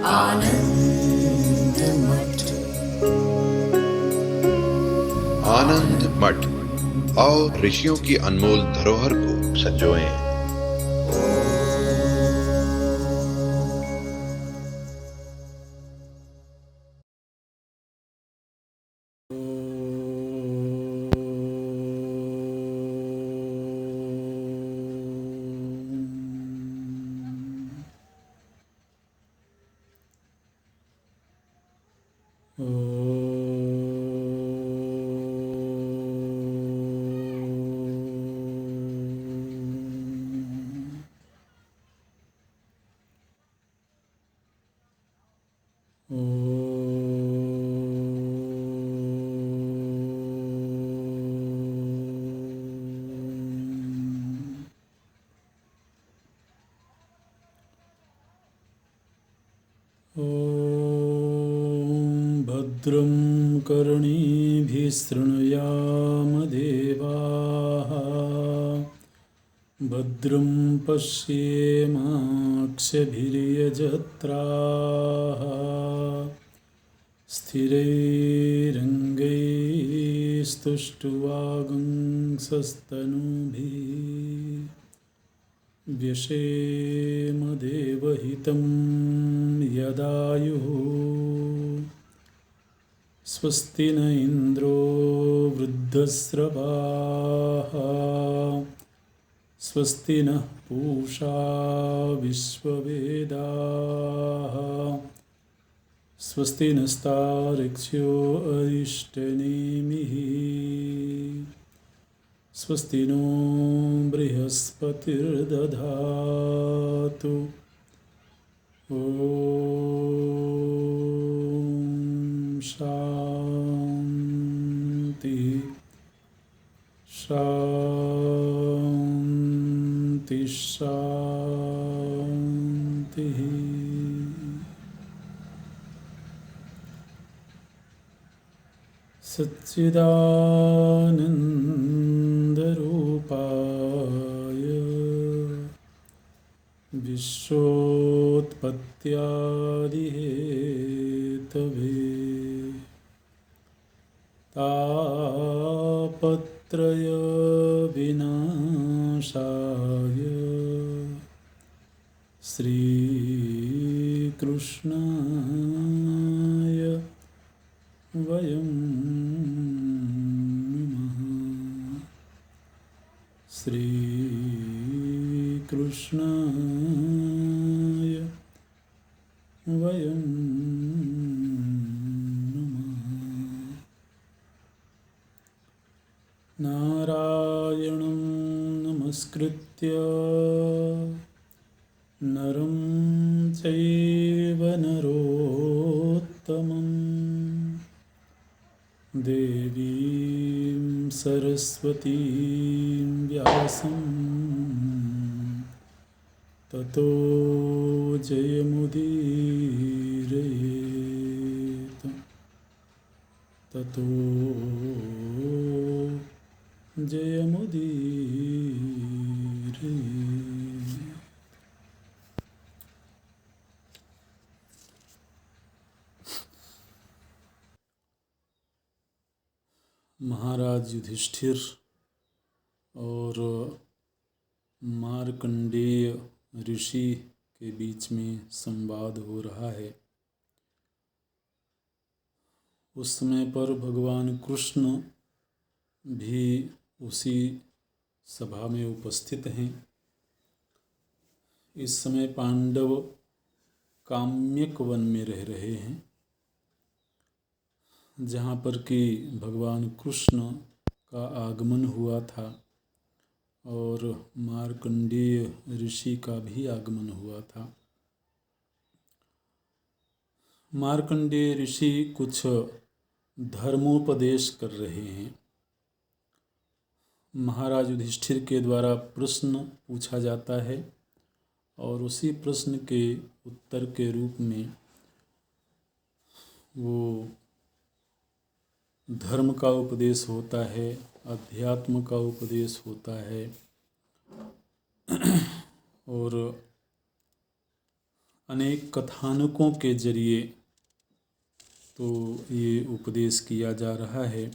आनंद मठ। आनंद मठ और ऋषियों की अनमोल धरोहर को संजोएं। भद्रं कर्णेभिः शृणुयाम देवाः, भद्रं पश्येमाक्षभिर्यजत्राः, स्थिरैरङ्गैस्तुष्ट्वागुंसस्तनूभिः व्यशेम देवहितं यदायुः। स्वस्ति न इन्द्रो वृद्धस्रवाः, स्वस्ति नः पूषा विश्ववेदाः, स्वस्ति नस्तार्क्ष्यो अरिष्टनेमिः, स्वस्ति नो बृहस्पतिर्दधातु। ॐ शान्ति शान्ति शान्तिः। सच्चिदानन्दरूपाय विश्वोत्पत्त्यादिहेतवे तापत्रयविनाशाय श्रीकृष्णाय वयं नमः। श्रीकृष्णाय वयं नमः। नारायणं नमस्कृत्य नरं चैव नरोत्तमं, देवीं सरस्वतीं व्यासं ततो जयमुदीरयेत्। ततो जयमुदीरयेत्। महाराज युधिष्ठिर और मार्कंडेय ऋषि के बीच में संवाद हो रहा है। उस समय पर भगवान कृष्ण भी उसी सभा में उपस्थित हैं। इस समय पांडव काम्यक वन में रह रहे हैं, जहाँ पर कि भगवान कृष्ण का आगमन हुआ था और मार्कंडेय ऋषि का भी आगमन हुआ था। मार्कंडेय ऋषि कुछ धर्मोपदेश कर रहे हैं। महाराज युधिष्ठिर के द्वारा प्रश्न पूछा जाता है और उसी प्रश्न के उत्तर के रूप में वो धर्म का उपदेश होता है, अध्यात्म का उपदेश होता है और अनेक कथानकों के जरिए तो ये उपदेश किया जा रहा है।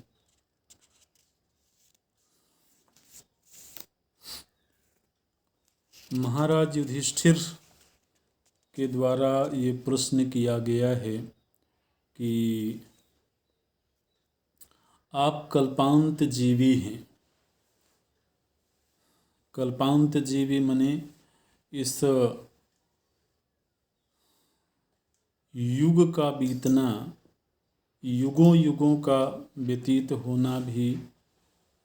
महाराज युधिष्ठिर के द्वारा ये प्रश्न किया गया है कि आप कल्पांत जीवी हैं। कल्पांत जीवी मने इस युग का बीतना, युगों युगों का व्यतीत होना भी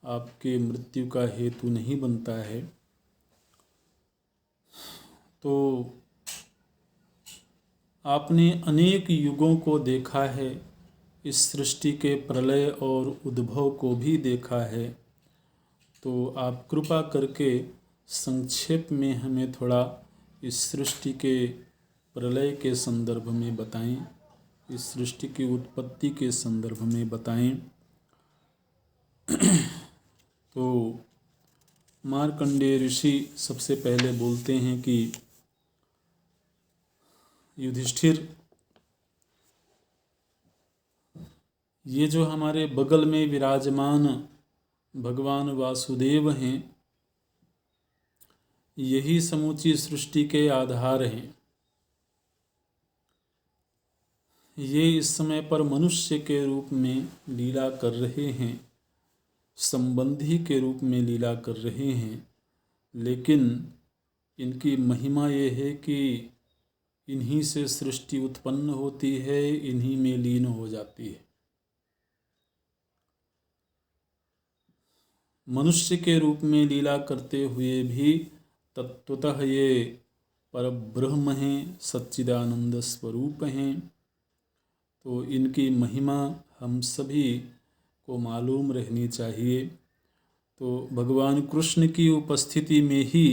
आपके मृत्यु का हेतु नहीं बनता है। तो आपने अनेक युगों को देखा है, इस सृष्टि के प्रलय और उद्भव को भी देखा है। तो आप कृपा करके संक्षेप में हमें थोड़ा इस सृष्टि के प्रलय के संदर्भ में बताएं, इस सृष्टि की उत्पत्ति के संदर्भ में बताएं। तो मार्कंडेय ऋषि सबसे पहले बोलते हैं कि युधिष्ठिर, ये जो हमारे बगल में विराजमान भगवान वासुदेव हैं, यही समूची सृष्टि के आधार हैं। ये इस समय पर मनुष्य के रूप में लीला कर रहे हैं, संबंधी के रूप में लीला कर रहे हैं, लेकिन इनकी महिमा ये है कि इन्हीं से सृष्टि उत्पन्न होती है, इन्हीं में लीन हो जाती है। मनुष्य के रूप में लीला करते हुए भी तत्वतः ये परब्रह्म हैं, सच्चिदानंद स्वरूप हैं। तो इनकी महिमा हम सभी को मालूम रहनी चाहिए। तो भगवान कृष्ण की उपस्थिति में ही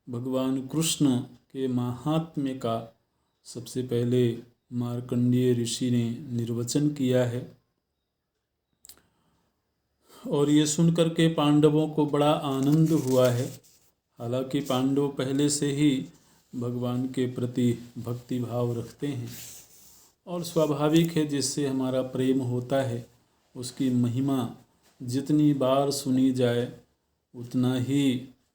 भगवान कृष्ण के महात्म्य का सबसे पहले मार्कंडेय ऋषि ने निर्वचन किया है। और ये सुनकर के पांडवों को बड़ा आनंद हुआ है। हालांकि पांडव पहले से ही भगवान के प्रति भक्ति भाव रखते हैं और स्वाभाविक है, जिससे हमारा प्रेम होता है उसकी महिमा जितनी बार सुनी जाए उतना ही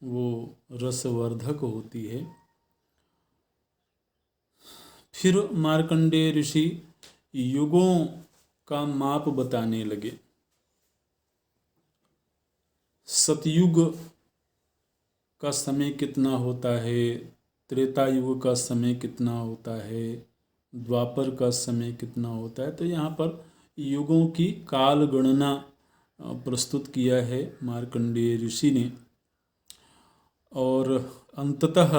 वो रसवर्धक होती है। फिर मार्कंडेय ऋषि युगों का माप बताने लगे। सतयुग का समय कितना होता है, त्रेता युग का समय कितना होता है, द्वापर का समय कितना होता है। तो यहाँ पर युगों की काल गणना प्रस्तुत किया है मार्कंडेय ऋषि ने। और अंततः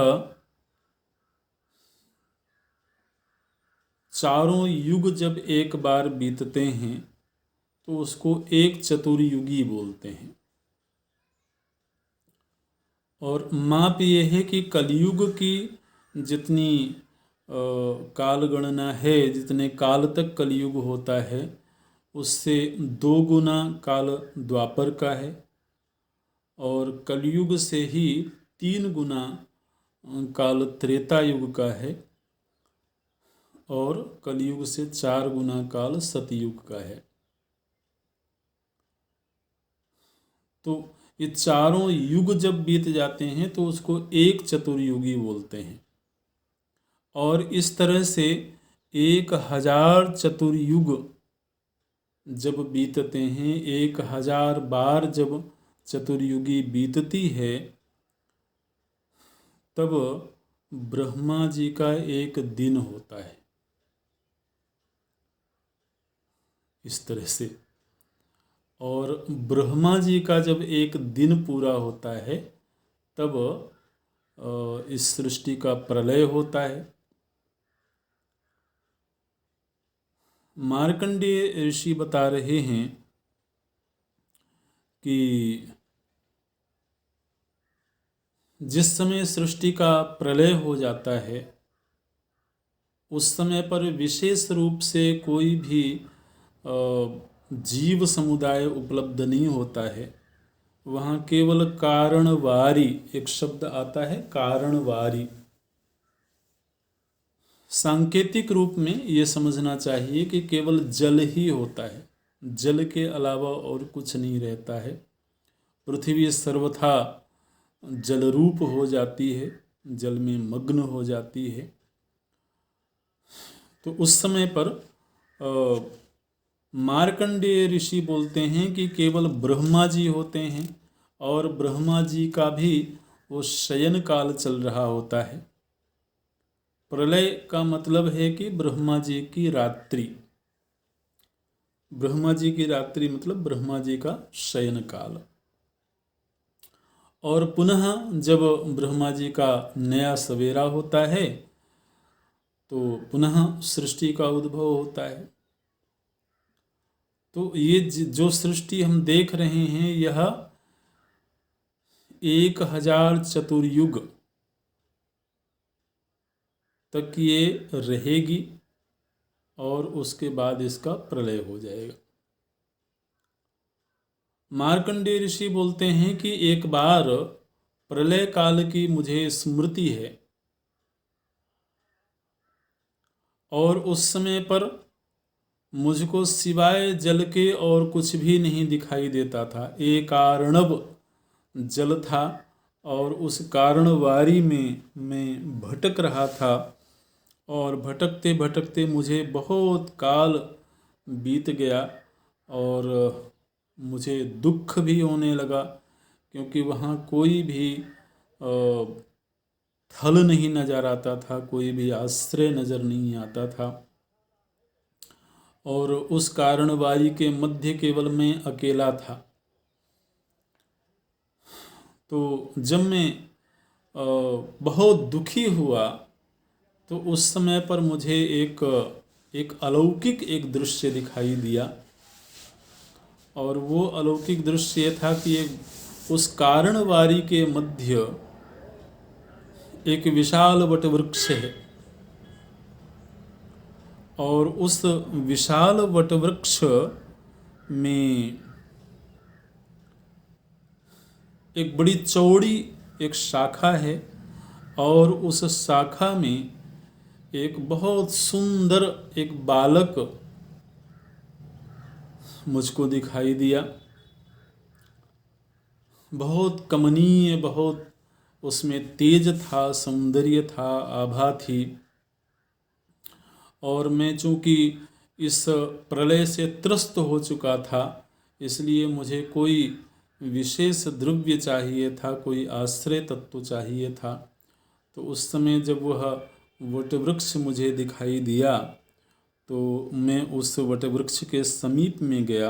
चारों युग जब एक बार बीतते हैं तो उसको एक चतुर्युगी बोलते हैं। और माप ये है कि कलयुग की जितनी काल गणना है, जितने काल तक कलयुग होता है, उससे 2 गुना काल द्वापर का है और कलयुग से ही 3 गुना काल त्रेता युग का है और कलयुग से 4 गुना काल सतयुग का है। तो ये चारों युग जब बीत जाते हैं तो उसको एक चतुर्युगी बोलते हैं। और इस तरह से 1000 चतुर्युग जब बीतते हैं, 1000 बार जब चतुर्युगी बीतती है, तब ब्रह्मा जी का एक दिन होता है। इस तरह से, और ब्रह्मा जी का जब एक दिन पूरा होता है तब इस सृष्टि का प्रलय होता है। मार्कंडेय ऋषि बता रहे हैं कि जिस समय सृष्टि का प्रलय हो जाता है उस समय पर विशेष रूप से कोई भी जीव समुदाय उपलब्ध नहीं होता है। वहाँ केवल कारणवारी, एक शब्द आता है कारणवारी, सांकेतिक रूप में ये समझना चाहिए कि केवल जल ही होता है, जल के अलावा और कुछ नहीं रहता है। पृथ्वी सर्वथा जल रूप हो जाती है, जल में मग्न हो जाती है। तो उस समय पर मार्कंडेय ऋषि बोलते हैं कि केवल ब्रह्मा जी होते हैं और ब्रह्मा जी का भी वो शयन काल चल रहा होता है। प्रलय का मतलब है कि ब्रह्मा जी की रात्रि, ब्रह्मा जी की रात्रि मतलब ब्रह्मा जी का शयन काल। और पुनः जब ब्रह्मा जी का नया सवेरा होता है तो पुनः सृष्टि का उद्भव होता है। तो ये जो सृष्टि हम देख रहे हैं यह 1000 चतुर्युग तक ये रहेगी और उसके बाद इसका प्रलय हो जाएगा। मार्कंडेय ऋषि बोलते हैं कि एक बार प्रलय काल की मुझे स्मृति है और उस समय पर मुझको सिवाय जल के और कुछ भी नहीं दिखाई देता था। एक कारणव जल था और उस कारणवारी में मैं भटक रहा था और भटकते भटकते मुझे बहुत काल बीत गया और मुझे दुख भी होने लगा क्योंकि वहाँ कोई भी थल नहीं नजर आता था, कोई भी आश्रय नजर नहीं आता था और उस कारणवारी के मध्य केवल मैं अकेला था। तो जब मैं बहुत दुखी हुआ तो उस समय पर मुझे एक अलौकिक एक दृश्य दिखाई दिया और वो अलौकिक दृश्य ये था कि उस कारणवारी के मध्य एक विशाल वटवृक्ष है और उस विशाल वटवृक्ष में एक बड़ी चौड़ी एक शाखा है और उस शाखा में एक बहुत सुंदर एक बालक मुझको दिखाई दिया। बहुत कमनीय, बहुत उसमें तेज था, सौंदर्य था, आभा थी। और मैं चूँकि इस प्रलय से त्रस्त हो चुका था इसलिए मुझे कोई विशेष द्रव्य चाहिए था, कोई आश्रय तत्व चाहिए था। तो उस समय जब वह वटवृक्ष मुझे दिखाई दिया तो मैं उस वटवृक्ष के समीप में गया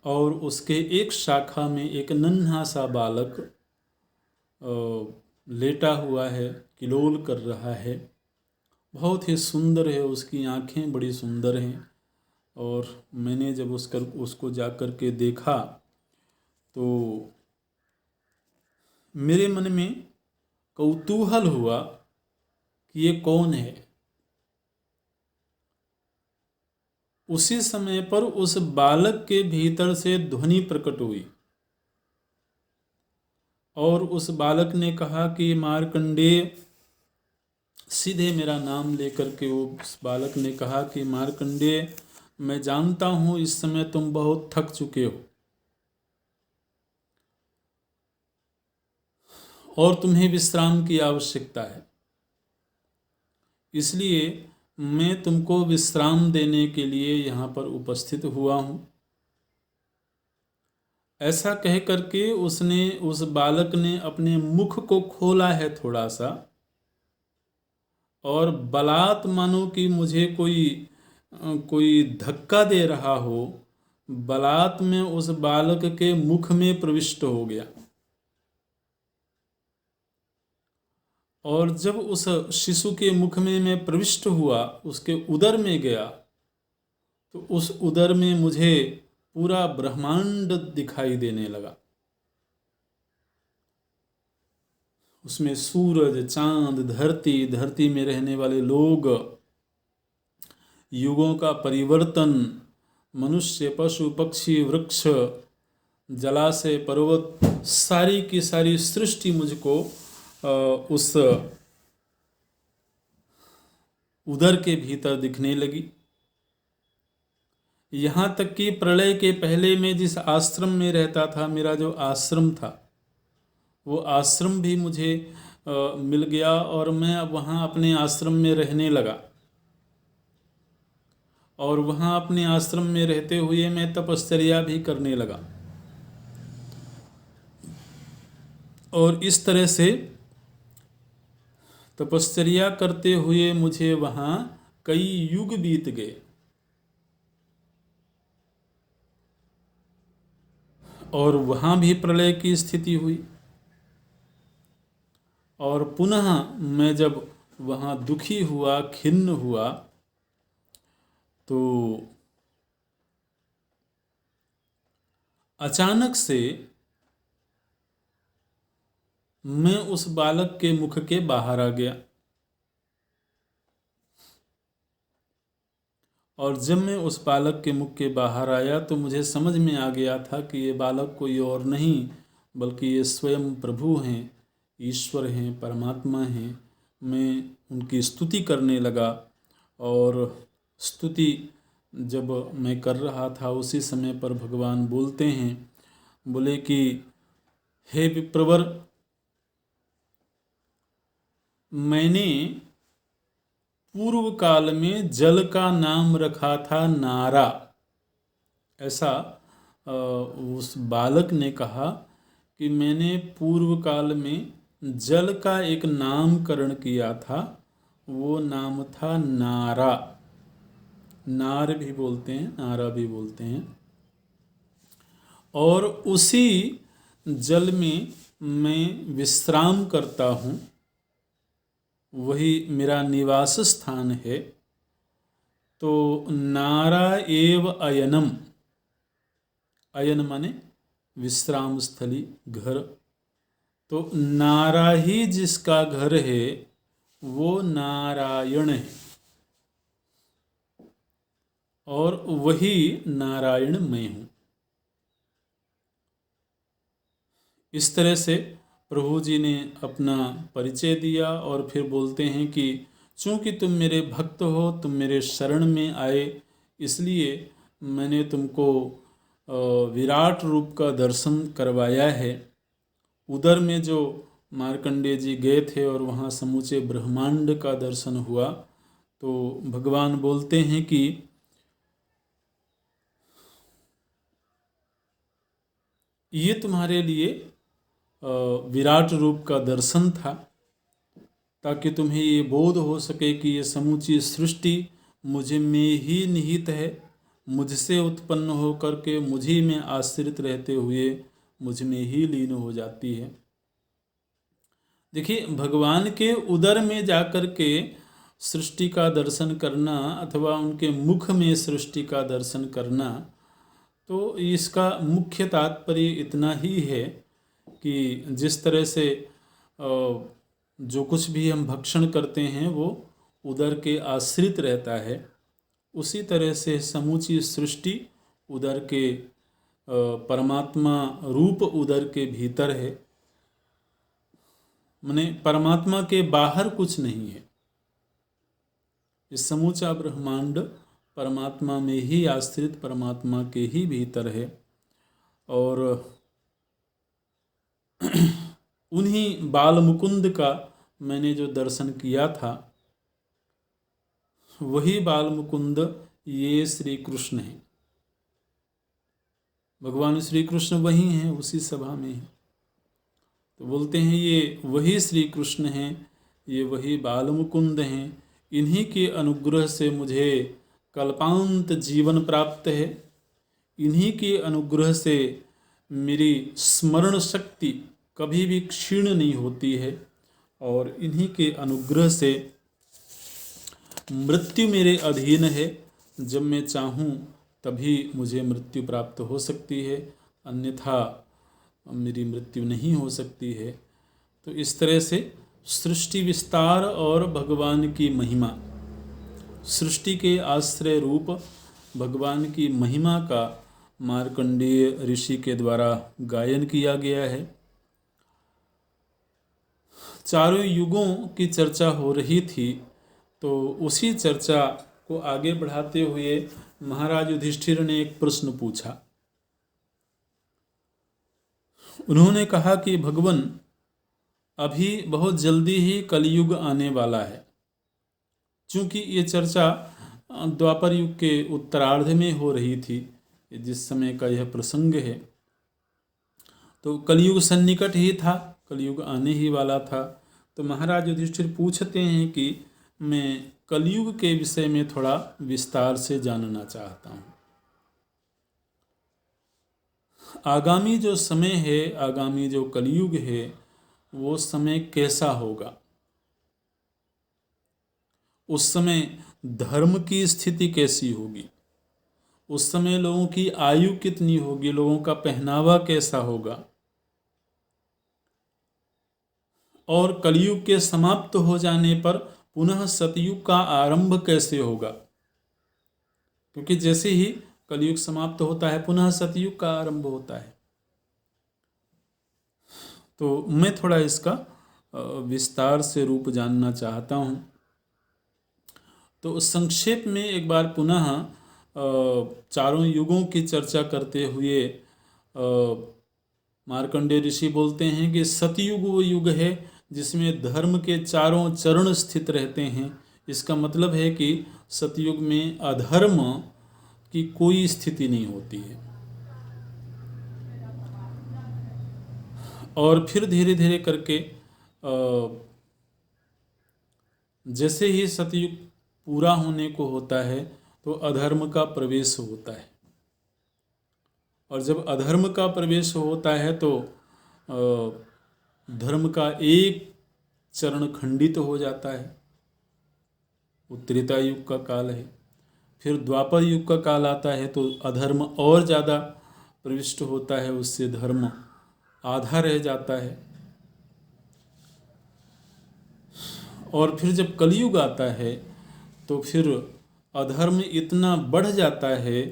और उसके एक शाखा में एक नन्हा सा बालक लेटा हुआ है, किलोल कर रहा है। बहुत ही सुंदर है, उसकी आँखें बड़ी सुंदर हैं और मैंने जब उसको जाकर के देखा तो मेरे मन में कौतूहल हुआ कि ये कौन है। उसी समय पर उस बालक के भीतर से ध्वनि प्रकट हुई और उस बालक ने कहा कि मार्कंडेय, सीधे मेरा नाम लेकर के उस बालक ने कहा कि मार्कंडेय, मैं जानता हूँ इस समय तुम बहुत थक चुके हो और तुम्हें विश्राम की आवश्यकता है, इसलिए मैं तुमको विश्राम देने के लिए यहाँ पर उपस्थित हुआ हूँ। ऐसा कह करके उस बालक ने अपने मुख को खोला है थोड़ा सा और बलात् मानो कि मुझे कोई धक्का दे रहा हो, बलात् में उस बालक के मुख में प्रविष्ट हो गया। और जब उस शिशु के मुख में मैं प्रविष्ट हुआ, उसके उदर में गया तो उस उदर में मुझे पूरा ब्रह्मांड दिखाई देने लगा। उसमें सूरज, चांद, धरती में रहने वाले लोग, युगों का परिवर्तन, मनुष्य, पशु, पक्षी, वृक्ष, जलाशय, पर्वत, सारी की सारी सृष्टि मुझको उस उदर के भीतर दिखने लगी। यहाँ तक कि प्रलय के पहले मैं जिस आश्रम में रहता था, मेरा जो आश्रम था, वो आश्रम भी मुझे मिल गया और मैं अब वहाँ अपने आश्रम में रहने लगा। और वहाँ अपने आश्रम में रहते हुए मैं तपश्चर्या भी करने लगा। और इस तरह से तपश्चर्या करते हुए मुझे वहाँ कई युग बीत गए। और वहाँ भी प्रलय की स्थिति हुई। और पुनः मैं जब वहाँ दुखी हुआ, खिन्न हुआ, तो अचानक से मैं उस बालक के मुख के बाहर आ गया। और जब मैं उस बालक के मुख के बाहर आया तो मुझे समझ में आ गया था कि ये बालक कोई और नहीं बल्कि ये स्वयं प्रभु हैं, ईश्वर हैं, परमात्मा हैं। मैं उनकी स्तुति करने लगा। और स्तुति जब मैं कर रहा था उसी समय पर भगवान बोलते हैं, बोले कि हे विप्रवर, मैंने पूर्व काल में जल का नाम रखा था नारा। ऐसा उस बालक ने कहा कि मैंने पूर्व काल में जल का एक नामकरण किया था, वो नाम था नारा। नार भी बोलते हैं, नारा भी बोलते हैं। और उसी जल में मैं विश्राम करता हूँ, वही मेरा निवास स्थान है। तो नारा एव अयनम, अयन माने विश्राम स्थली, घर। तो नारा ही जिसका घर है वो नारायण है, और वही नारायण मैं हूँ। इस तरह से प्रभु जी ने अपना परिचय दिया और फिर बोलते हैं कि चूँकि तुम मेरे भक्त हो, तुम मेरे शरण में आए, इसलिए मैंने तुमको विराट रूप का दर्शन करवाया है। उधर में जो मार्कंडेय जी गए थे और वहाँ समूचे ब्रह्मांड का दर्शन हुआ, तो भगवान बोलते हैं कि ये तुम्हारे लिए विराट रूप का दर्शन था, ताकि तुम्हें ये बोध हो सके कि ये समूची सृष्टि मुझ में ही निहित है, मुझसे उत्पन्न होकर के मुझी में आश्रित रहते हुए मुझ में ही लीन हो जाती है। देखिए, भगवान के उदर में जाकर के सृष्टि का दर्शन करना अथवा उनके मुख में सृष्टि का दर्शन करना, तो इसका मुख्य तात्पर्य इतना ही है कि जिस तरह से जो कुछ भी हम भक्षण करते हैं वो उदर के आश्रित रहता है, उसी तरह से समूची सृष्टि उदर के परमात्मा रूप उदर के भीतर है। माने परमात्मा के बाहर कुछ नहीं है। इस समूचा ब्रह्मांड परमात्मा में ही आश्रित, परमात्मा के ही भीतर है। और उन्हीं बाल मुकुंद का मैंने जो दर्शन किया था, वही बाल मुकुंद ये श्री कृष्ण हैं। भगवान श्री कृष्ण वही हैं, उसी सभा में हैं। तो बोलते हैं ये वही श्री कृष्ण हैं, ये वही बाल मुकुंद हैं। इन्हीं के अनुग्रह से मुझे कल्पांत जीवन प्राप्त है। इन्हीं के अनुग्रह से मेरी स्मरण शक्ति कभी भी क्षीण नहीं होती है, और इन्हीं के अनुग्रह से मृत्यु मेरे अधीन है। जब मैं चाहूँ तभी मुझे मृत्यु प्राप्त हो सकती है, अन्यथा मेरी मृत्यु नहीं हो सकती है। तो इस तरह से सृष्टि विस्तार और भगवान की महिमा, सृष्टि के आश्रय रूप भगवान की महिमा का मार्कंडेय ऋषि के द्वारा गायन किया गया है। चारों युगों की चर्चा हो रही थी, तो उसी चर्चा को आगे बढ़ाते हुए महाराज युधिष्ठिर ने एक प्रश्न पूछा। उन्होंने कहा कि भगवान, अभी बहुत जल्दी ही कलयुग आने वाला है। चूंकि ये चर्चा द्वापर युग के उत्तरार्ध में हो रही थी, जिस समय का यह प्रसंग है, तो कलयुग सन्निकट ही था, कलयुग आने ही वाला था। तो महाराज युधिष्ठिर पूछते हैं कि मैं कलयुग के विषय में थोड़ा विस्तार से जानना चाहता हूँ। आगामी जो समय है, आगामी जो कलयुग है, वो समय कैसा होगा? उस समय धर्म की स्थिति कैसी होगी? उस समय लोगों की आयु कितनी होगी? लोगों का पहनावा कैसा होगा? और कलयुग के समाप्त हो जाने पर पुनः सतयुग का आरंभ कैसे होगा? क्योंकि जैसे ही कलयुग समाप्त होता है, पुनः सतयुग का आरंभ होता है। तो मैं थोड़ा इसका विस्तार से रूप जानना चाहता हूँ। तो संक्षेप में एक बार पुनः चारों युगों की चर्चा करते हुए मार्कंडेय ऋषि बोलते हैं कि सतयुग वो युग है जिसमें धर्म के चारों चरण स्थित रहते हैं। इसका मतलब है कि सतयुग में अधर्म की कोई स्थिति नहीं होती है। और फिर धीरे धीरे करके जैसे ही सतयुग पूरा होने को होता है तो अधर्म का प्रवेश होता है। और जब अधर्म का प्रवेश होता है तो धर्म का एक चरण खंडित हो जाता है। वो त्रेता युग का काल है। फिर द्वापर युग का काल आता है तो अधर्म और ज़्यादा प्रविष्ट होता है, उससे धर्म आधा रह जाता है। और फिर जब कलयुग आता है तो फिर अधर्म इतना बढ़ जाता है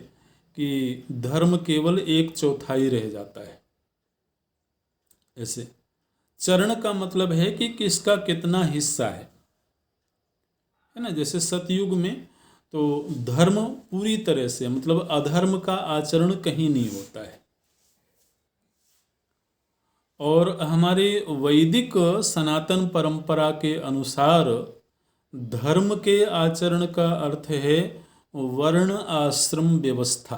कि धर्म केवल 1/4 रह जाता है। ऐसे चरण का मतलब है कि किसका कितना हिस्सा है ना। जैसे सतयुग में तो धर्म पूरी तरह से, मतलब अधर्म का आचरण कहीं नहीं होता है। और हमारे वैदिक सनातन परंपरा के अनुसार धर्म के आचरण का अर्थ है वर्ण आश्रम व्यवस्था।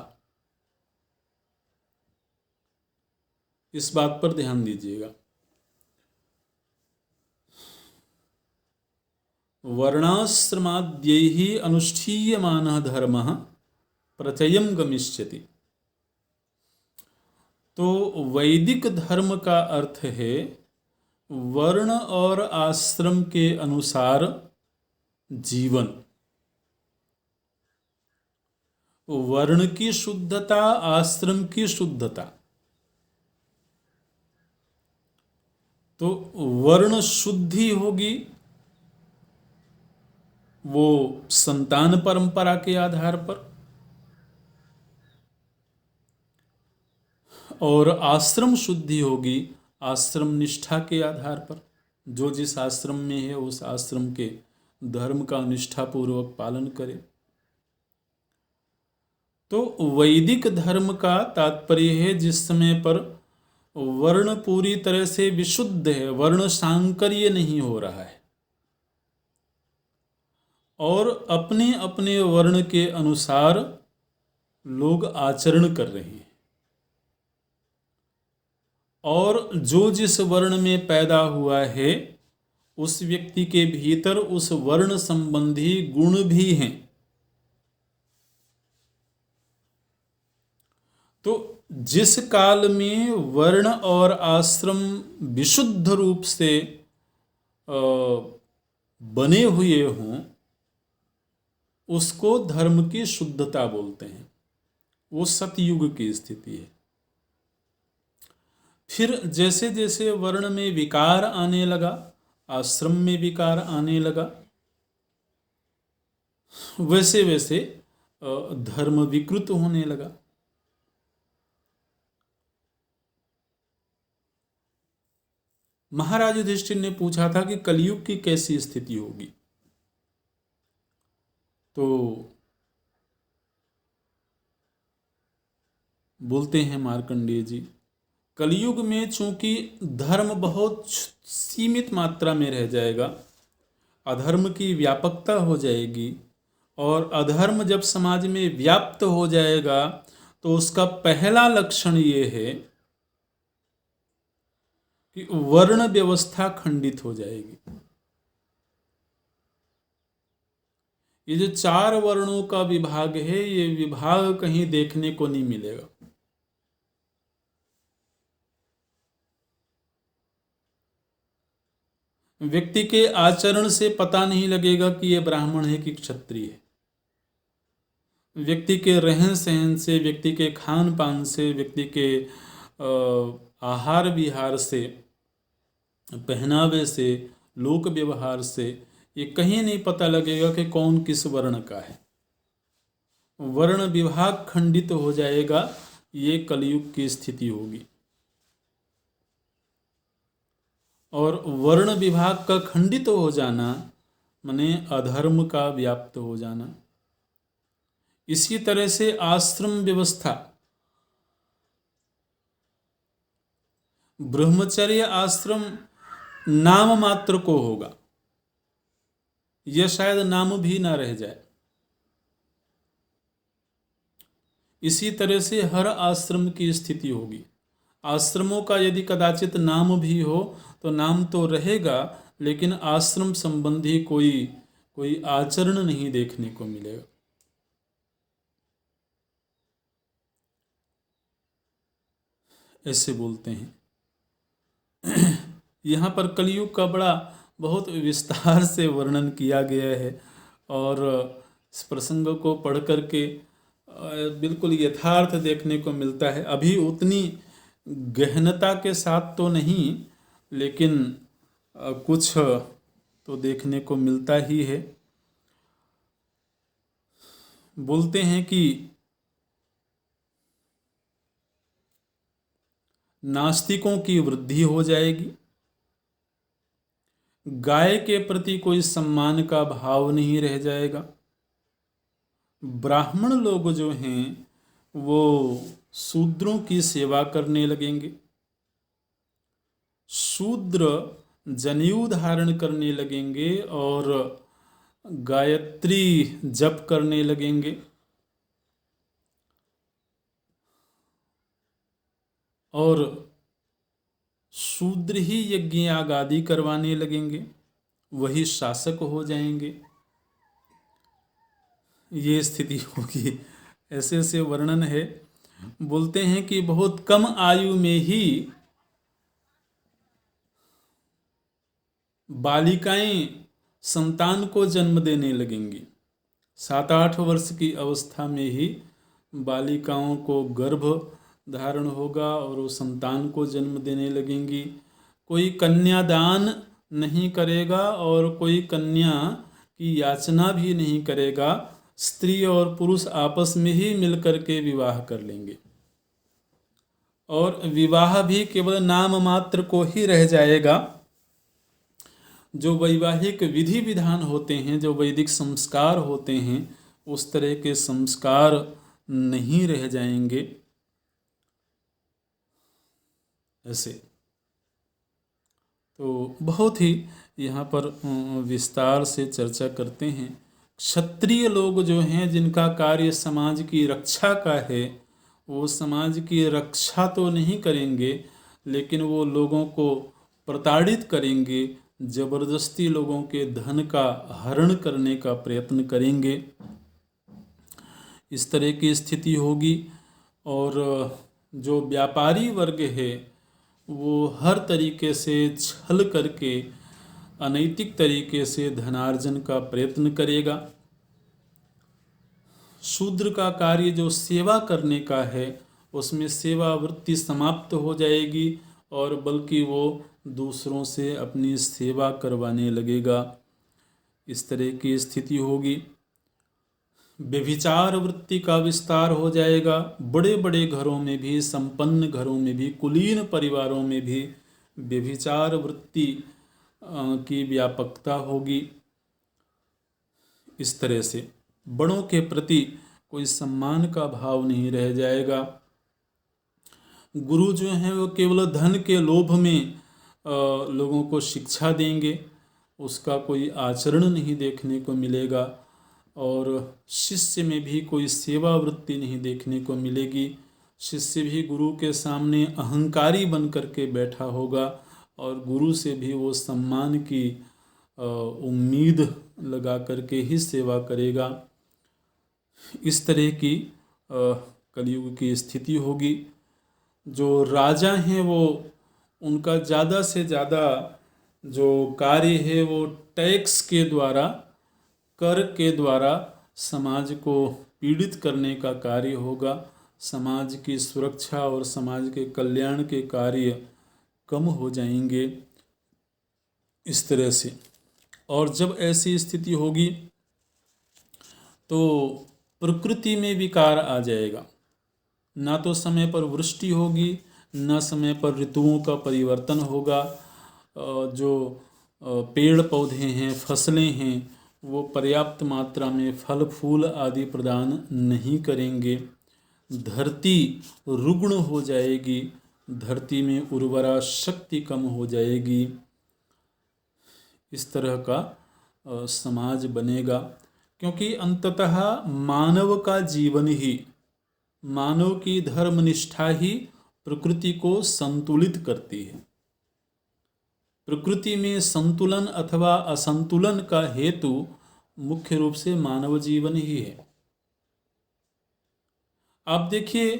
इस बात पर ध्यान दीजिएगा। वर्णाश्रमाद्यैः अनुष्ठीयमानः धर्मः प्रत्ययं गमिष्यति। तो वैदिक धर्म का अर्थ है वर्ण और आश्रम के अनुसार जीवन। वर्ण की शुद्धता, आश्रम की शुद्धता। तो वर्ण शुद्धि होगी वो संतान परंपरा के आधार पर, और आश्रम शुद्धि होगी आश्रम निष्ठा के आधार पर। जो जिस आश्रम में है उस आश्रम के धर्म का निष्ठापूर्वक पालन करे। तो वैदिक धर्म का तात्पर्य है जिस समय पर वर्ण पूरी तरह से विशुद्ध है, वर्ण सांकर्य नहीं हो रहा है और अपने अपने वर्ण के अनुसार लोग आचरण कर रहे हैं। और जो जिस वर्ण में पैदा हुआ है उस व्यक्ति के भीतर उस वर्ण संबंधी गुण भी हैं। तो जिस काल में वर्ण और आश्रम विशुद्ध रूप से बने हुए हों उसको धर्म की शुद्धता बोलते हैं। वो सतयुग की स्थिति है। फिर जैसे जैसे वर्ण में विकार आने लगा, आश्रम में विकार आने लगा, वैसे वैसे धर्म विकृत होने लगा। महाराज युधिष्ठिर ने पूछा था कि कलयुग की कैसी स्थिति होगी। तो बोलते हैं मार्कंडेय जी, कलयुग में चूंकि धर्म बहुत सीमित मात्रा में रह जाएगा, अधर्म की व्यापकता हो जाएगी, और अधर्म जब समाज में व्याप्त हो जाएगा तो उसका पहला लक्षण ये है कि वर्ण व्यवस्था खंडित हो जाएगी। ये जो 4 वर्णों का विभाग है, ये विभाग कहीं देखने को नहीं मिलेगा। व्यक्ति के आचरण से पता नहीं लगेगा कि ये ब्राह्मण है कि क्षत्रिय है। व्यक्ति के रहन सहन से, व्यक्ति के खान पान से, व्यक्ति के आहार विहार से, पहनावे से, लोक व्यवहार से ये कहीं नहीं पता लगेगा कि कौन किस वर्ण का है। वर्ण विभाग खंडित हो जाएगा, ये कलयुग की स्थिति होगी। और वर्ण विभाग का खंडित हो जाना माने अधर्म का व्याप्त हो जाना। इसी तरह से आश्रम व्यवस्था, ब्रह्मचर्य आश्रम नाम मात्र को होगा, यह शायद नाम भी ना रह जाए। इसी तरह से हर आश्रम की स्थिति होगी। आश्रमों का यदि कदाचित नाम भी हो तो नाम तो रहेगा, लेकिन आश्रम संबंधी कोई आचरण नहीं देखने को मिलेगा। ऐसे बोलते हैं। यहाँ पर कलयुग का बहुत विस्तार से वर्णन किया गया है, और इस प्रसंग को पढ़ करके बिल्कुल यथार्थ देखने को मिलता है। अभी उतनी गहनता के साथ तो नहीं, लेकिन कुछ तो देखने को मिलता ही है। बोलते हैं कि नास्तिकों की वृद्धि हो जाएगी, गाय के प्रति कोई सम्मान का भाव नहीं रह जाएगा। ब्राह्मण लोग जो हैं वो शूद्रों की सेवा करने लगेंगे, शूद्र जनेऊ धारण करने लगेंगे और गायत्री जप करने लगेंगे, और शूद्र ही यज्ञ याग आदि करवाने लगेंगे, वही शासक हो जाएंगे। ये स्थिति होगी। ऐसे ऐसे वर्णन है। बोलते हैं कि बहुत कम आयु में ही बालिकाएं संतान को जन्म देने लगेंगी। 7-8 वर्ष की अवस्था में ही बालिकाओं को गर्भ धारण होगा और वो संतान को जन्म देने लगेंगी। कोई कन्यादान नहीं करेगा और कोई कन्या की याचना भी नहीं करेगा। स्त्री और पुरुष आपस में ही मिलकर के विवाह कर लेंगे, और विवाह भी केवल नाम मात्र को ही रह जाएगा। जो वैवाहिक विधि विधान होते हैं, जो वैदिक संस्कार होते हैं, उस तरह के संस्कार नहीं रह जाएंगे। ऐसे तो बहुत ही यहाँ पर विस्तार से चर्चा करते हैं। क्षत्रिय लोग जो हैं, जिनका कार्य समाज की रक्षा का है, वो समाज की रक्षा तो नहीं करेंगे, लेकिन वो लोगों को प्रताड़ित करेंगे, जबरदस्ती लोगों के धन का हरण करने का प्रयत्न करेंगे। इस तरह की स्थिति होगी। और जो व्यापारी वर्ग है वो हर तरीके से छल करके अनैतिक तरीके से धनार्जन का प्रयत्न करेगा। शूद्र का कार्य जो सेवा करने का है, उसमें सेवा वृत्ति समाप्त हो जाएगी, और बल्कि वो दूसरों से अपनी सेवा करवाने लगेगा। इस तरह की स्थिति होगी। व्यभिचार वृत्ति का विस्तार हो जाएगा। बड़े बड़े घरों में भी, संपन्न घरों में भी, कुलीन परिवारों में भी व्यभिचार वृत्ति की व्यापकता होगी। इस तरह से बड़ों के प्रति कोई सम्मान का भाव नहीं रह जाएगा। गुरु जो हैं वो केवल धन के लोभ में लोगों को शिक्षा देंगे, उसका कोई आचरण नहीं देखने को मिलेगा, और शिष्य में भी कोई सेवा वृत्ति नहीं देखने को मिलेगी। शिष्य भी गुरु के सामने अहंकारी बन करके बैठा होगा और गुरु से भी वो सम्मान की उम्मीद लगा करके ही सेवा करेगा। इस तरह की कलयुग की स्थिति होगी। जो राजा हैं वो उनका ज़्यादा से ज़्यादा जो कार्य है वो टैक्स के द्वारा, कर के द्वारा समाज को पीड़ित करने का कार्य होगा। समाज की सुरक्षा और समाज के कल्याण के कार्य कम हो जाएंगे इस तरह से। और जब ऐसी स्थिति होगी तो प्रकृति में विकार आ जाएगा। ना तो समय पर वृष्टि होगी, ना समय पर ऋतुओं का परिवर्तन होगा। जो पेड़ पौधे हैं, फसलें हैं, वो पर्याप्त मात्रा में फल फूल आदि प्रदान नहीं करेंगे। धरती रुग्ण हो जाएगी, धरती में उर्वरा शक्ति कम हो जाएगी। इस तरह का समाज बनेगा, क्योंकि अंततः मानव का जीवन ही, मानव की धर्मनिष्ठा ही प्रकृति को संतुलित करती है। प्रकृति में संतुलन अथवा असंतुलन का हेतु मुख्य रूप से मानव जीवन ही है। आप देखिए,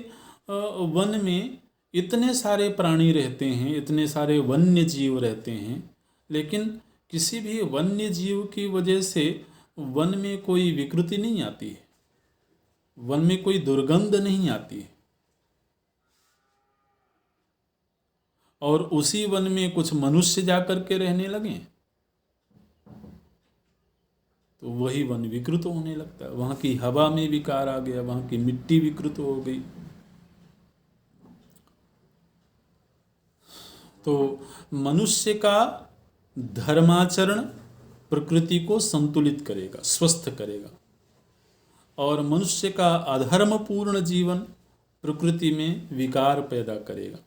वन में इतने सारे प्राणी रहते हैं, इतने सारे वन्य जीव रहते हैं, लेकिन किसी भी वन्य जीव की वजह से वन में कोई विकृति नहीं आती है, वन में कोई दुर्गंध नहीं आती है। और उसी वन में कुछ मनुष्य जाकर के रहने लगे तो वही वन विकृत होने लगता है। वहाँ की हवा में विकार आ गया, वहाँ की मिट्टी विकृत हो गई। तो मनुष्य का धर्माचरण प्रकृति को संतुलित करेगा, स्वस्थ करेगा, और मनुष्य का अधर्मपूर्ण जीवन प्रकृति में विकार पैदा करेगा।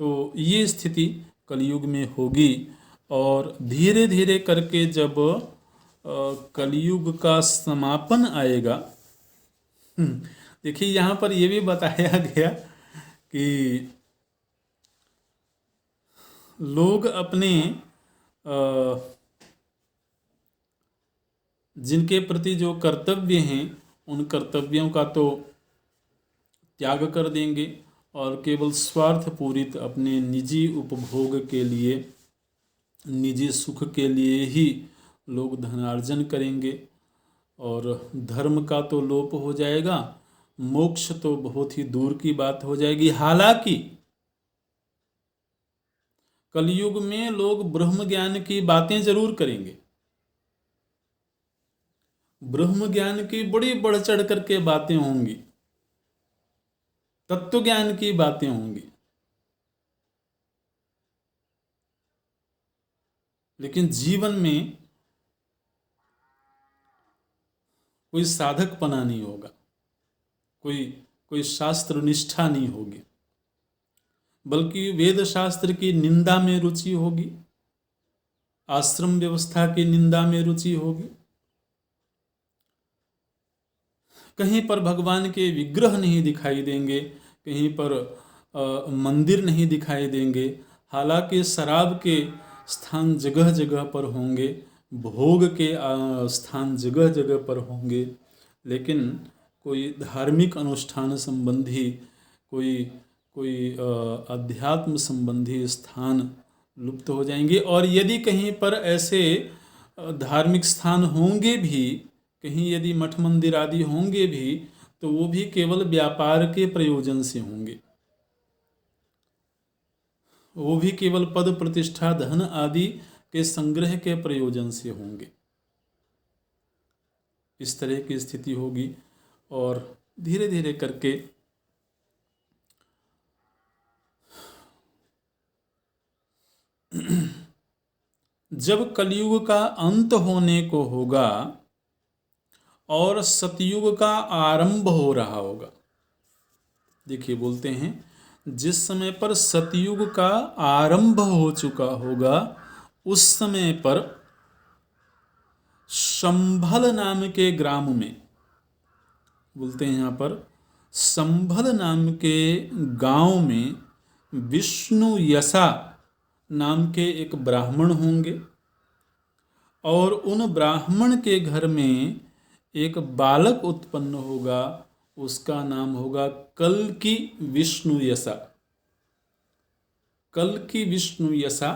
तो ये स्थिति कलयुग में होगी। और धीरे धीरे करके जब कलयुग का समापन आएगा, देखिए यहाँ पर यह भी बताया गया कि लोग अपने जिनके प्रति जो कर्तव्य हैं उन कर्तव्यों का तो त्याग कर देंगे और केवल स्वार्थ पूरित अपने निजी उपभोग के लिए, निजी सुख के लिए ही लोग धनार्जन करेंगे। और धर्म का तो लोप हो जाएगा, मोक्ष तो बहुत ही दूर की बात हो जाएगी। हालांकि कलयुग में लोग ब्रह्म ज्ञान की बातें जरूर करेंगे, ब्रह्म ज्ञान की बड़ी बढ़ चढ़ करके बातें होंगी, तत्व ज्ञान की बातें होंगी, लेकिन जीवन में कोई साधकपना नहीं होगा, कोई शास्त्र निष्ठा नहीं होगी, बल्कि वेद शास्त्र की निंदा में रुचि होगी, आश्रम व्यवस्था की निंदा में रुचि होगी। कहीं पर भगवान के विग्रह नहीं दिखाई देंगे, कहीं पर मंदिर नहीं दिखाई देंगे। हालांकि शराब के स्थान जगह जगह पर होंगे, भोग के स्थान जगह जगह पर होंगे, लेकिन कोई धार्मिक अनुष्ठान संबंधी, कोई अध्यात्म संबंधी स्थान लुप्त हो जाएंगे। और यदि कहीं पर ऐसे धार्मिक स्थान होंगे भी, कहीं यदि मठ मंदिर आदि होंगे भी, तो वो भी केवल व्यापार के प्रयोजन से होंगे, वो भी केवल पद प्रतिष्ठा धन आदि के संग्रह के प्रयोजन से होंगे। इस तरह की स्थिति होगी। और धीरे धीरे करके जब कलयुग का अंत होने को होगा और सतयुग का आरंभ हो रहा होगा। देखिए बोलते हैं जिस समय पर सतयुग का आरंभ हो चुका होगा उस समय पर संभल नाम के ग्राम में, बोलते हैं यहाँ पर संभल नाम के गांव में विष्णु यसा नाम के एक ब्राह्मण होंगे और उन ब्राह्मण के घर में एक बालक उत्पन्न होगा, उसका नाम होगा कल्कि विष्णु यसा। कल्कि विष्णु यसा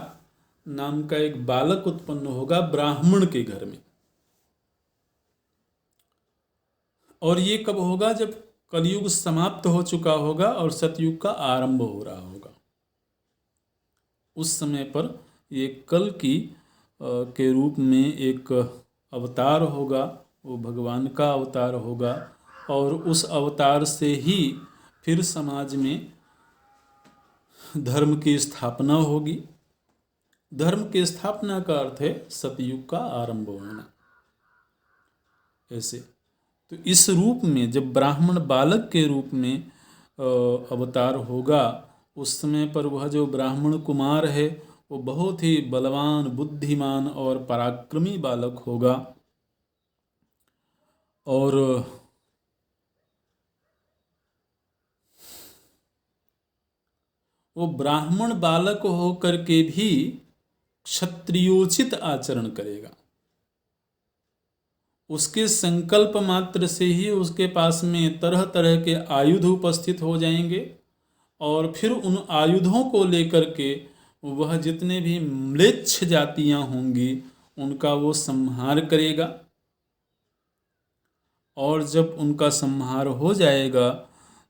नाम का एक बालक उत्पन्न होगा ब्राह्मण के घर में। और ये कब होगा? जब कलयुग समाप्त हो चुका होगा और सतयुग का आरंभ हो रहा होगा। उस समय पर ये कल्कि के रूप में एक अवतार होगा, वो भगवान का अवतार होगा और उस अवतार से ही फिर समाज में धर्म की स्थापना होगी। धर्म की स्थापना का अर्थ है सतयुग का आरंभ होना। ऐसे तो इस रूप में जब ब्राह्मण बालक के रूप में अवतार होगा उस समय पर वह जो ब्राह्मण कुमार है वो बहुत ही बलवान, बुद्धिमान और पराक्रमी बालक होगा। और वो ब्राह्मण बालक होकर के भी क्षत्रियोचित आचरण करेगा। उसके संकल्प मात्र से ही उसके पास में तरह तरह के आयुध उपस्थित हो जाएंगे और फिर उन आयुधों को लेकर के वह जितने भी म्लेच्छ जातियां होंगी उनका वो संहार करेगा। और जब उनका संहार हो जाएगा,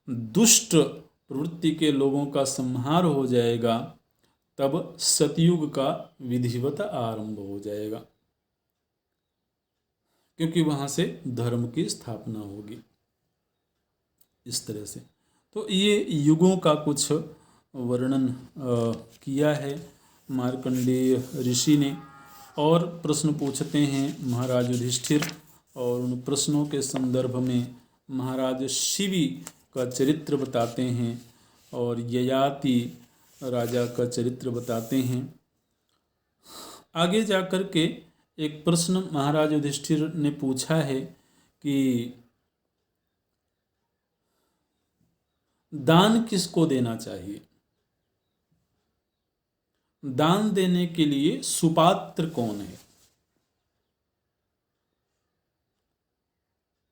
दुष्ट प्रवृत्ति के लोगों का संहार हो जाएगा, तब सतयुग का विधिवत आरंभ हो जाएगा, क्योंकि वहाँ से धर्म की स्थापना होगी। इस तरह से तो ये युगों का कुछ वर्णन किया है मार्कंडेय ऋषि ने। और प्रश्न पूछते हैं महाराज युधिष्ठिर और उन प्रश्नों के संदर्भ में महाराज शिवी का चरित्र बताते हैं और ययाति राजा का चरित्र बताते हैं। आगे जाकर के एक प्रश्न महाराज युधिष्ठिर ने पूछा है कि दान किसको देना चाहिए, दान देने के लिए सुपात्र कौन है।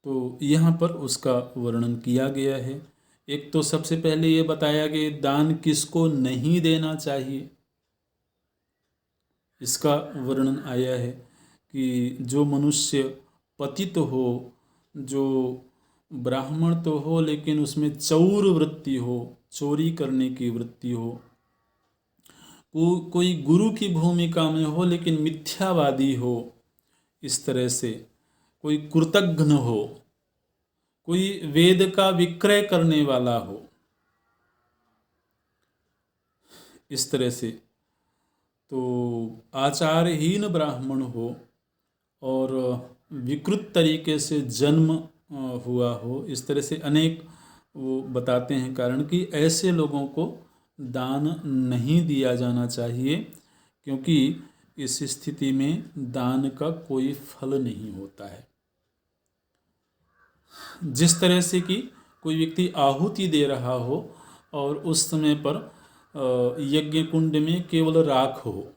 तो यहाँ पर उसका वर्णन किया गया है। एक तो सबसे पहले ये बताया कि दान किसको नहीं देना चाहिए, इसका वर्णन आया है कि जो मनुष्य पतित हो, जो ब्राह्मण तो हो लेकिन उसमें चौर वृत्ति हो, चोरी करने की वृत्ति हो, कोई गुरु की भूमिका में हो लेकिन मिथ्यावादी हो, इस तरह से कोई कृतघ्न हो, कोई वेद का विक्रय करने वाला हो, इस तरह से तो आचारहीन ब्राह्मण हो और विकृत तरीके से जन्म हुआ हो, इस तरह से अनेक वो बताते हैं कारण कि ऐसे लोगों को दान नहीं दिया जाना चाहिए, क्योंकि इस स्थिति में दान का कोई फल नहीं होता है। जिस तरह से कि कोई व्यक्ति आहुति दे रहा हो और उस समय पर यज्ञ कुंड में केवल राख हो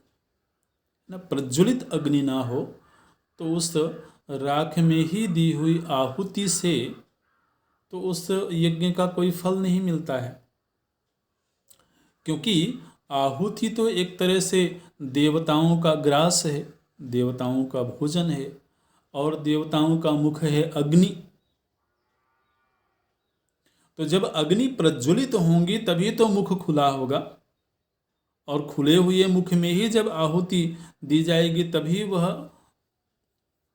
ना, प्रज्वलित अग्नि ना हो, तो उस राख में ही दी हुई आहुति से तो उस यज्ञ का कोई फल नहीं मिलता है, क्योंकि आहुति तो एक तरह से देवताओं का ग्रास है, देवताओं का भोजन है और देवताओं का मुख है अग्नि। तो जब अग्नि प्रज्वलित होंगी तभी तो मुख खुला होगा और खुले हुए मुख में ही जब आहुति दी जाएगी तभी वह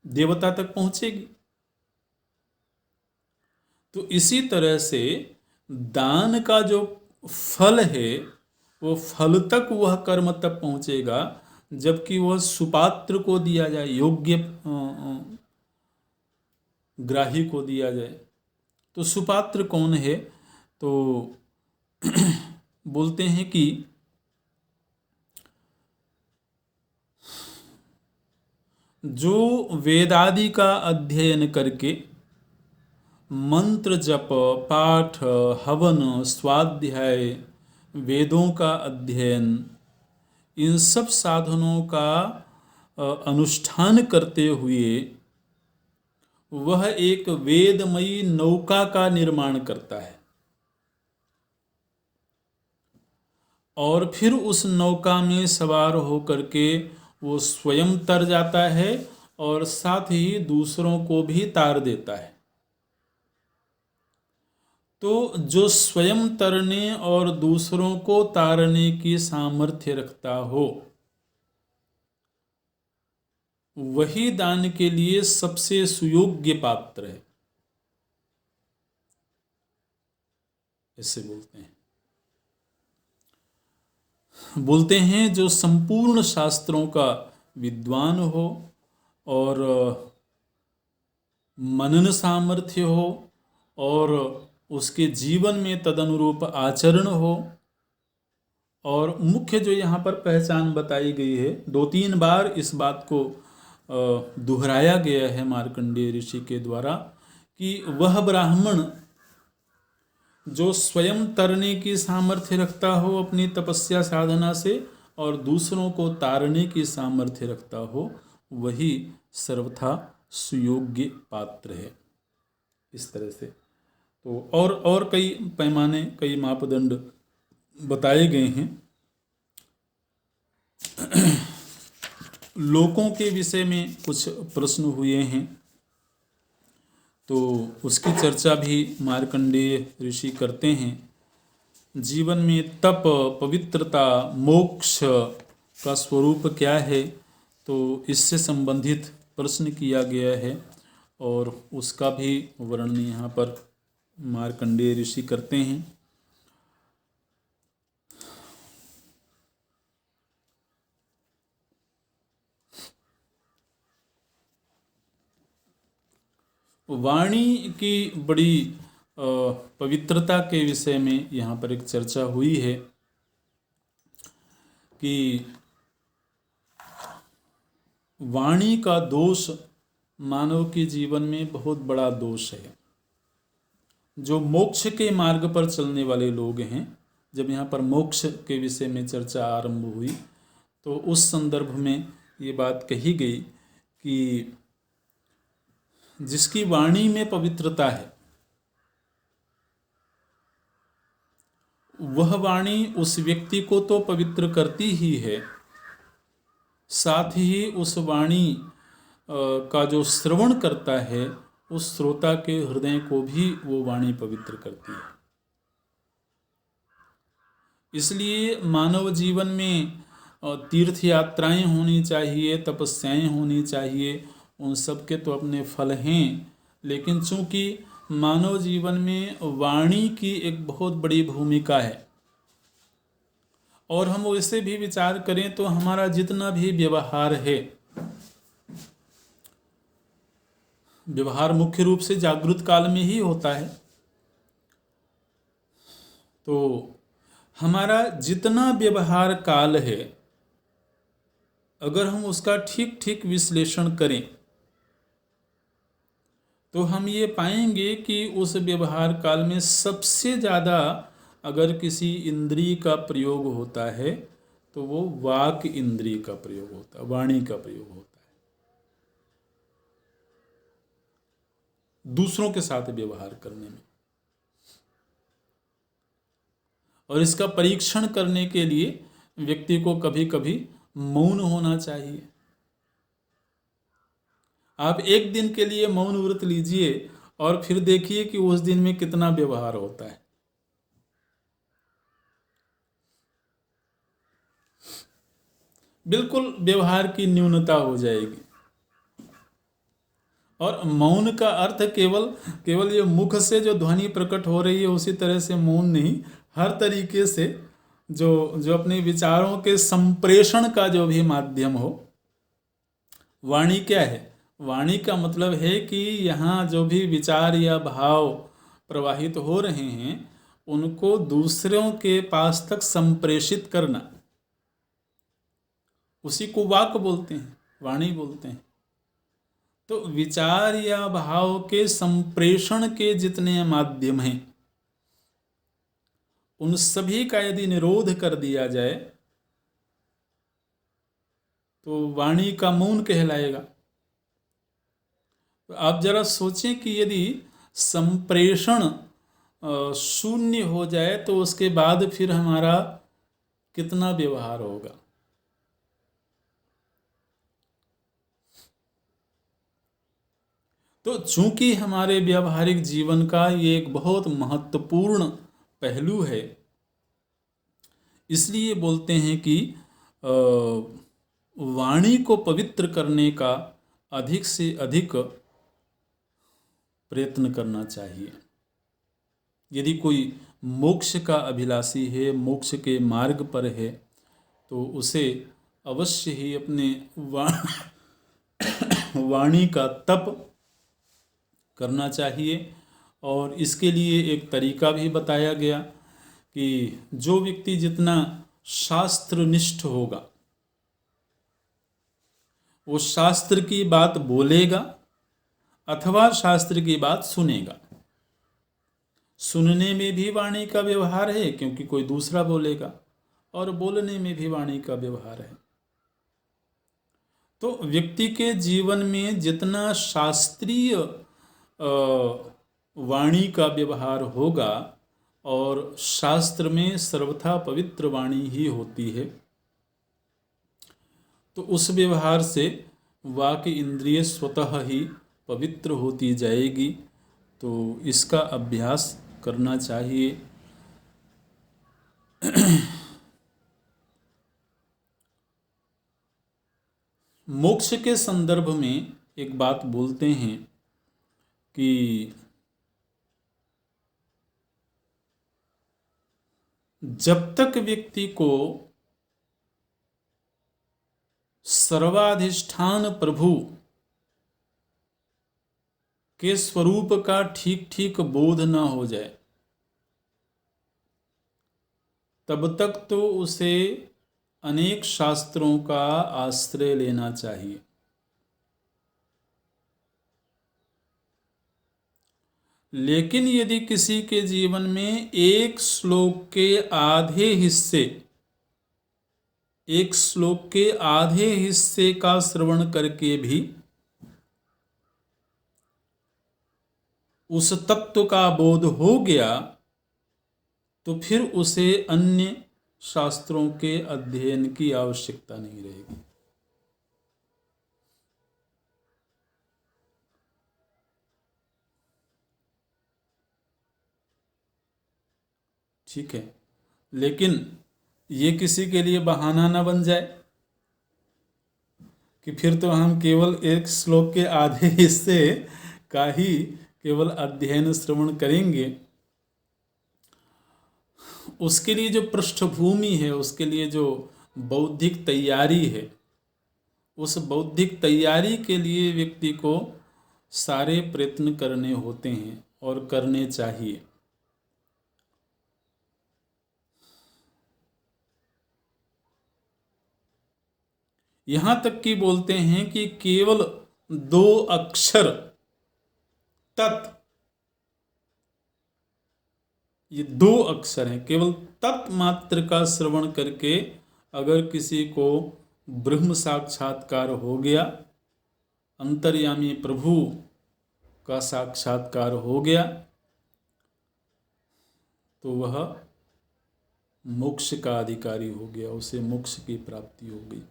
देवता तक पहुंचेगी। तो इसी तरह से दान का जो फल है वो फल तक वह कर्म तक पहुंचेगा जबकि वह सुपात्र को दिया जाए, योग्य ग्राही को दिया जाए। तो सुपात्र कौन है? तो बोलते हैं कि जो वेदादि का अध्ययन करके मंत्र जप, पाठ, हवन, स्वाध्याय, वेदों का अध्ययन, इन सब साधनों का अनुष्ठान करते हुए वह एक वेदमयी नौका का निर्माण करता है और फिर उस नौका में सवार होकर के वो स्वयं तर जाता है और साथ ही दूसरों को भी तार देता है। तो जो स्वयं तरने और दूसरों को तारने की सामर्थ्य रखता हो वही दान के लिए सबसे सुयोग्य पात्र है, ऐसे बोलते हैं जो संपूर्ण शास्त्रों का विद्वान हो और मनन सामर्थ्य हो और उसके जीवन में तदनुरूप आचरण हो। और मुख्य जो यहाँ पर पहचान बताई गई है, 2-3 बार इस बात को दोहराया गया है मार्कंडेय ऋषि के द्वारा कि वह ब्राह्मण जो स्वयं तरने की सामर्थ्य रखता हो अपनी तपस्या साधना से और दूसरों को तारने की सामर्थ्य रखता हो वही सर्वथा सुयोग्य पात्र है। इस तरह से तो और कई पैमाने, कई मापदंड बताए गए हैं। लोकों के विषय में कुछ प्रश्न हुए हैं तो उसकी चर्चा भी मार्कंडेय ऋषि करते हैं। जीवन में तप, पवित्रता, मोक्ष का स्वरूप क्या है, तो इससे संबंधित प्रश्न किया गया है और उसका भी वर्णन यहाँ पर मार्कंडेय ऋषि करते हैं। वाणी की बड़ी पवित्रता के विषय में यहाँ पर एक चर्चा हुई है कि वाणी का दोष मानव के जीवन में बहुत बड़ा दोष है। जो मोक्ष के मार्ग पर चलने वाले लोग हैं, जब यहाँ पर मोक्ष के विषय में चर्चा आरंभ हुई तो उस संदर्भ में ये बात कही गई कि जिसकी वाणी में पवित्रता है वह वाणी उस व्यक्ति को तो पवित्र करती ही है, साथ ही उस वाणी का जो श्रवण करता है उस श्रोता के हृदय को भी वो वाणी पवित्र करती है। इसलिए मानव जीवन में तीर्थ यात्राएं होनी चाहिए, तपस्याएं होनी चाहिए, उन सब के तो अपने फल हैं, लेकिन चूंकि मानव जीवन में वाणी की एक बहुत बड़ी भूमिका है और हम वैसे भी विचार करें तो हमारा जितना भी व्यवहार है, व्यवहार मुख्य रूप से जागृत काल में ही होता है, तो हमारा जितना व्यवहार काल है अगर हम उसका ठीक ठीक विश्लेषण करें तो हम ये पाएंगे कि उस व्यवहार काल में सबसे ज़्यादा अगर किसी इंद्रिय का प्रयोग होता है तो वो वाक इंद्रिय का प्रयोग होता है, वाणी का प्रयोग होता है, दूसरों के साथ व्यवहार करने में। और इसका परीक्षण करने के लिए व्यक्ति को कभी कभी मौन होना चाहिए। आप एक दिन के लिए मौन व्रत लीजिए और फिर देखिए कि उस दिन में कितना व्यवहार होता है। बिल्कुल व्यवहार की न्यूनता हो जाएगी। और मौन का अर्थ केवल ये मुख से जो ध्वनि प्रकट हो रही है उसी तरह से मौन नहीं, हर तरीके से जो अपने विचारों के संप्रेषण का जो भी माध्यम हो। वाणी क्या है? वाणी का मतलब है कि यहाँ जो भी विचार या भाव प्रवाहित हो रहे हैं उनको दूसरों के पास तक संप्रेषित करना, उसी को वाक बोलते हैं, वाणी बोलते हैं। तो विचार या भाव के संप्रेषण के जितने माध्यम हैं उन सभी का यदि निरोध कर दिया जाए तो वाणी का मौन कहलाएगा। तो आप जरा सोचें कि यदि संप्रेषण शून्य हो जाए तो उसके बाद फिर हमारा कितना व्यवहार होगा। तो चूंकि हमारे व्यावहारिक जीवन का ये एक बहुत महत्वपूर्ण पहलू है, इसलिए बोलते हैं कि वाणी को पवित्र करने का अधिक से अधिक प्रयत्न करना चाहिए। यदि कोई मोक्ष का अभिलाषी है, मोक्ष के मार्ग पर है, तो उसे अवश्य ही अपने वाणी का तप करना चाहिए। और इसके लिए एक तरीका भी बताया गया कि जो व्यक्ति जितना शास्त्रनिष्ठ होगा वो शास्त्र की बात बोलेगा अथवा शास्त्र की बात सुनेगा। सुनने में भी वाणी का व्यवहार है क्योंकि कोई दूसरा बोलेगा, और बोलने में भी वाणी का व्यवहार है। तो व्यक्ति के जीवन में जितना शास्त्रीय वाणी का व्यवहार होगा, और शास्त्र में सर्वथा पवित्र वाणी ही होती है, तो उस व्यवहार से वाक इंद्रिय स्वतः ही पवित्र होती जाएगी। तो इसका अभ्यास करना चाहिए। मोक्ष के संदर्भ में एक बात बोलते हैं कि जब तक व्यक्ति को सर्वाधिष्ठान प्रभु के स्वरूप का ठीक ठीक बोध न हो जाए, तब तक तो उसे अनेक शास्त्रों का आश्रय लेना चाहिए। लेकिन यदि किसी के जीवन में एक श्लोक के आधे हिस्से का श्रवण करके भी उस तत्व का बोध हो गया, तो फिर उसे अन्य शास्त्रों के अध्ययन की आवश्यकता नहीं रहेगी। ठीक है, लेकिन ये किसी के लिए बहाना न बन जाए कि फिर तो हम केवल एक श्लोक के आधे हिस्से का ही केवल अध्ययन श्रवण करेंगे। उसके लिए जो पृष्ठभूमि है, उसके लिए जो बौद्धिक तैयारी है, उस बौद्धिक तैयारी के लिए व्यक्ति को सारे प्रयत्न करने होते हैं और करने चाहिए। यहाँ तक कि बोलते हैं कि केवल 2 अक्षर तत्, ये 2 अक्षर हैं, केवल तत् मात्र का श्रवण करके अगर किसी को ब्रह्म साक्षात्कार हो गया, अंतर्यामी प्रभु का साक्षात्कार हो गया, तो वह मोक्ष का अधिकारी हो गया, उसे मोक्ष की प्राप्ति हो गई।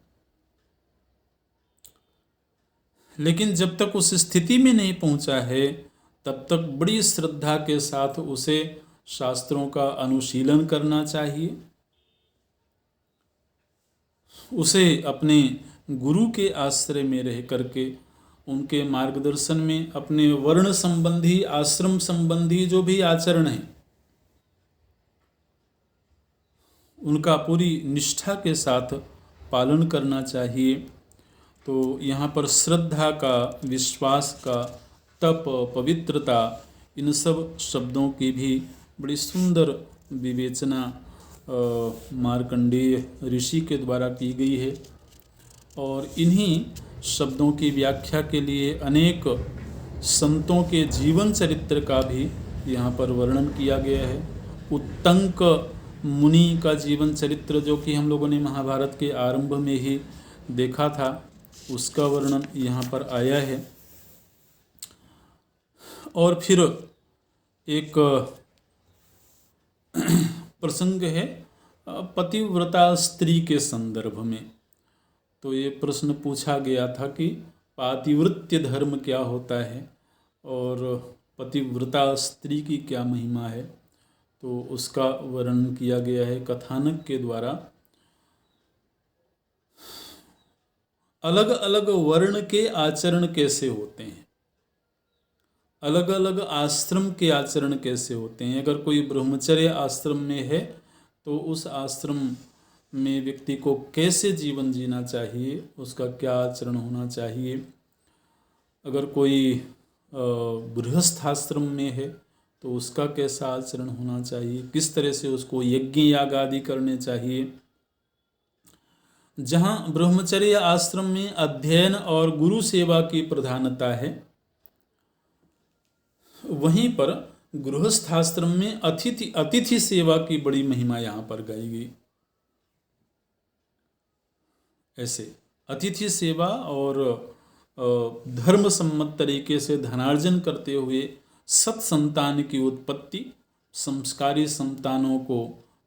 लेकिन जब तक उस स्थिति में नहीं पहुंचा है, तब तक बड़ी श्रद्धा के साथ उसे शास्त्रों का अनुशीलन करना चाहिए। उसे अपने गुरु के आश्रय में रह करके उनके मार्गदर्शन में अपने वर्ण संबंधी, आश्रम संबंधी जो भी आचरण है, उनका पूरी निष्ठा के साथ पालन करना चाहिए। तो यहाँ पर श्रद्धा का, विश्वास का, तप, पवित्रता, इन सब शब्दों की भी बड़ी सुंदर विवेचना मार्कंडेय ऋषि के द्वारा की गई है। और इन्हीं शब्दों की व्याख्या के लिए अनेक संतों के जीवन चरित्र का भी यहाँ पर वर्णन किया गया है। उत्तंक मुनि का जीवन चरित्र, जो कि हम लोगों ने महाभारत के आरंभ में ही देखा था, उसका वर्णन यहाँ पर आया है। और फिर एक प्रसंग है पतिव्रता स्त्री के संदर्भ में। तो ये प्रश्न पूछा गया था कि पातिव्रत्य धर्म क्या होता है और पतिव्रता स्त्री की क्या महिमा है। तो उसका वर्णन किया गया है कथानक के द्वारा। अलग अलग वर्ण के आचरण कैसे होते हैं, अलग अलग आश्रम के आचरण कैसे होते हैं। अगर कोई ब्रह्मचर्य आश्रम में है तो उस आश्रम में व्यक्ति को कैसे जीवन जीना चाहिए, उसका क्या आचरण होना चाहिए। अगर कोई गृहस्थ आश्रम में है तो उसका कैसा आचरण होना चाहिए, किस तरह से उसको यज्ञ याग आदि करने चाहिए। जहाँ ब्रह्मचर्य आश्रम में अध्ययन और गुरु सेवा की प्रधानता है, वहीं पर गृहस्थ आश्रम में अतिथि सेवा की बड़ी महिमा यहाँ पर गाई गई। ऐसे अतिथि सेवा और धर्म सम्मत तरीके से धनार्जन करते हुए सत संतान की उत्पत्ति, संस्कारी संतानों को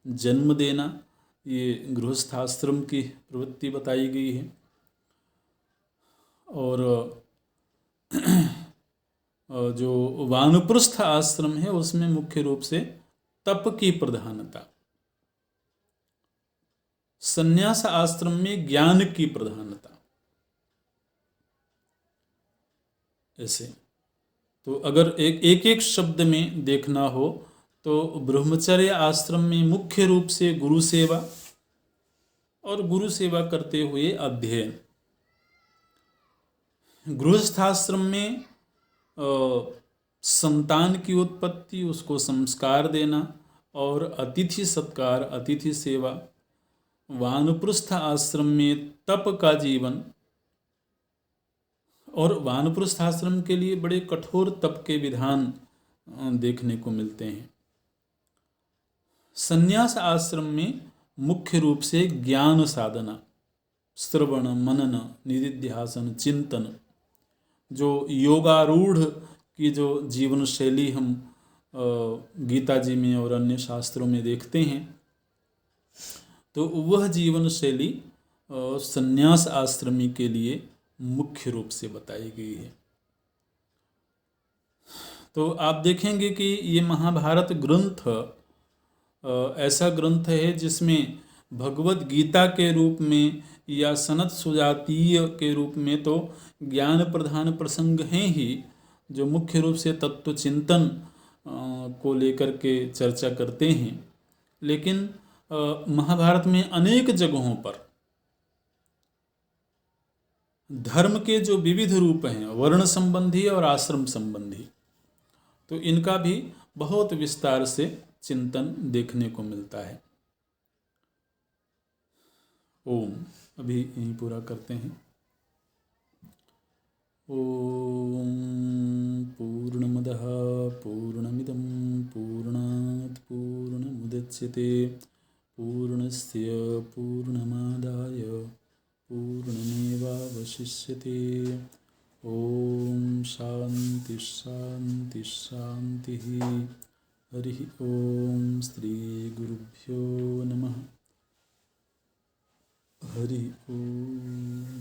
जन्म देना, ये गृहस्थाश्रम की प्रवृत्ति बताई गई है। और जो वानप्रस्थ आश्रम है उसमें मुख्य रूप से तप की प्रधानता, संन्यास आश्रम में ज्ञान की प्रधानता। ऐसे तो अगर एक शब्द में देखना हो तो ब्रह्मचर्य आश्रम में मुख्य रूप से गुरु सेवा और गुरु सेवा करते हुए अध्ययन, गृहस्थाश्रम में संतान की उत्पत्ति, उसको संस्कार देना और अतिथि सत्कार, अतिथि सेवा, वानप्रस्थ आश्रम में तप का जीवन। और वानप्रस्थ आश्रम के लिए बड़े कठोर तप के विधान देखने को मिलते हैं। संन्यास आश्रम में मुख्य रूप से ज्ञान साधना, श्रवण मनन निधिध्यासन चिंतन, जो योगारूढ़ की जो जीवन शैली हम गीता जी में और अन्य शास्त्रों में देखते हैं, तो वह जीवन शैली संन्यास आश्रमी के लिए मुख्य रूप से बताई गई है। तो आप देखेंगे कि ये महाभारत ग्रंथ ऐसा ग्रंथ है जिसमें भगवत गीता के रूप में या सनत सुजातीय के रूप में तो ज्ञान प्रधान प्रसंग हैं ही, जो मुख्य रूप से तत्व चिंतन को लेकर के चर्चा करते हैं। लेकिन महाभारत में अनेक जगहों पर धर्म के जो विविध रूप हैं, वर्ण संबंधी और आश्रम संबंधी, तो इनका भी बहुत विस्तार से चिंतन देखने को मिलता है। ओम, अभी यहीं पूरा करते हैं। ओम पूर्णमदः पूर्णमिदं पूर्णात् पूर्णमुदच्यते पूर्णस्य पूर्णमादाय पूर्णमेवावशिष्यते। ओम शांति शांति शांति। हरि ओम। श्री गुरुभ्यो नमः। हरि ओम।